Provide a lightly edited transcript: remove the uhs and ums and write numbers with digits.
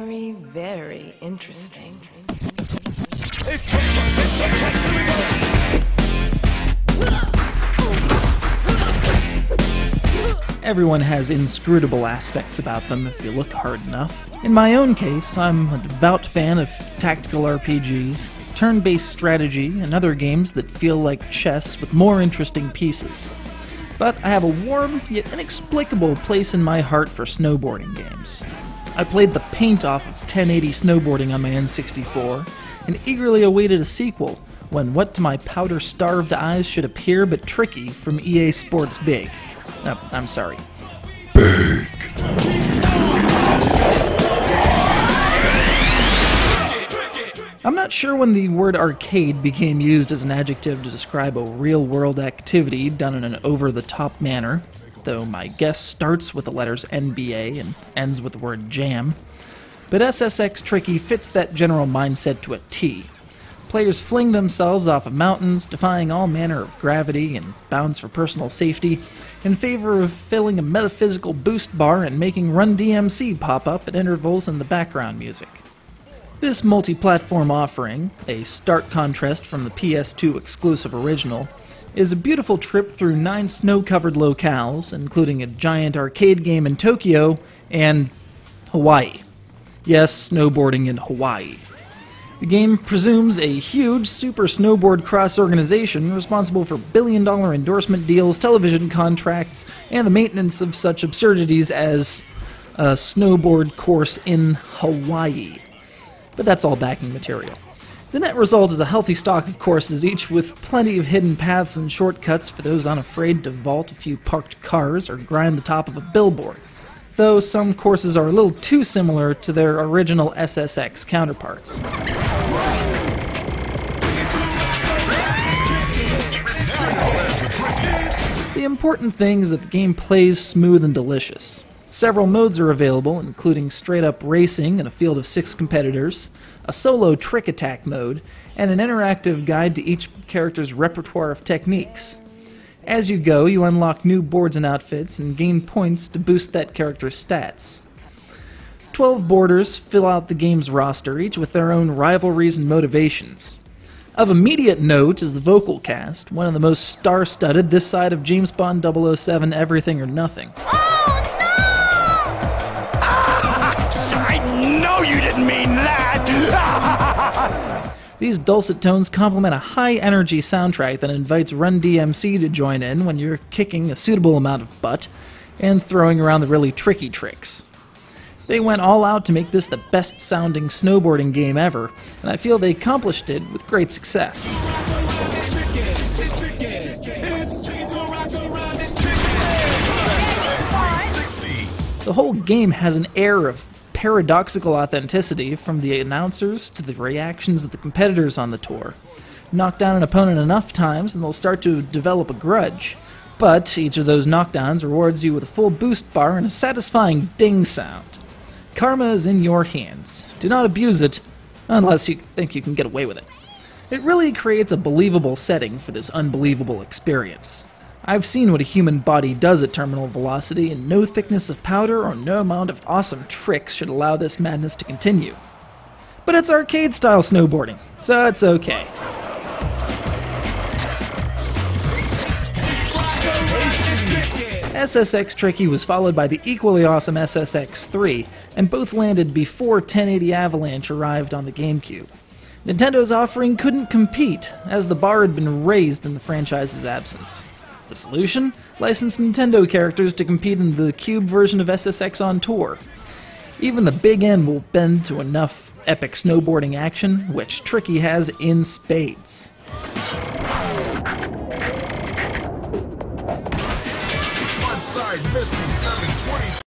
Very, very interesting. Everyone has inscrutable aspects about them if you look hard enough. In my own case, I'm a devout fan of tactical RPGs, turn-based strategy, and other games that feel like chess with more interesting pieces. But I have a warm, yet inexplicable place in my heart for snowboarding games. I played the paint off of 1080 snowboarding on my N64, and eagerly awaited a sequel, when what to my powder-starved eyes should appear but tricky from EA Sports Big. I'm sorry. Big. I'm not sure when the word arcade became used as an adjective to describe a real-world activity done in an over-the-top manner, though my guess starts with the letters NBA and ends with the word jam. But SSX Tricky fits that general mindset to a T. Players fling themselves off of mountains, defying all manner of gravity and bounds for personal safety, in favor of filling a metaphysical boost bar and making Run DMC pop up at intervals in the background music. This multi-platform offering, a stark contrast from the PS2 exclusive original, is a beautiful trip through 9 snow-covered locales, including a giant arcade game in Tokyo and Hawaii. Yes, snowboarding in Hawaii. The game presumes a huge super snowboard cross organization responsible for billion-dollar endorsement deals, television contracts, and the maintenance of such absurdities as a snowboard course in Hawaii. But that's all backing material. The net result is a healthy stock of courses, each with plenty of hidden paths and shortcuts for those unafraid to vault a few parked cars or grind the top of a billboard, though some courses are a little too similar to their original SSX counterparts. The important thing is that the game plays smooth and delicious. Several modes are available, including straight-up racing in a field of 6 competitors, a solo trick attack mode, and an interactive guide to each character's repertoire of techniques. As you go, you unlock new boards and outfits and gain points to boost that character's stats. 12 boarders fill out the game's roster, each with their own rivalries and motivations. Of immediate note is the vocal cast, one of the most star-studded this side of James Bond 007 Everything or Nothing. Oh, no! I know you didn't mean that! These dulcet tones complement a high-energy soundtrack that invites Run DMC to join in when you're kicking a suitable amount of butt and throwing around the really tricky tricks. They went all out to make this the best-sounding snowboarding game ever, and I feel they accomplished it with great success. The whole game has an air of paradoxical authenticity, from the announcers to the reactions of the competitors on the tour. Knock down an opponent enough times and they'll start to develop a grudge, but each of those knockdowns rewards you with a full boost bar and a satisfying ding sound. Karma is in your hands. Do not abuse it, unless you think you can get away with it. It really creates a believable setting for this unbelievable experience. I've seen what a human body does at terminal velocity, and no thickness of powder or no amount of awesome tricks should allow this madness to continue. But it's arcade-style snowboarding, so it's okay. SSX Tricky was followed by the equally awesome SSX 3, and both landed before 1080 Avalanche arrived on the Gamecube. Nintendo's offering couldn't compete, as the bar had been raised in the franchise's absence. The solution? License Nintendo characters to compete in the Cube version of SSX on tour. Even the big N will bend to enough epic snowboarding action, which Tricky has in spades. Misty serving 20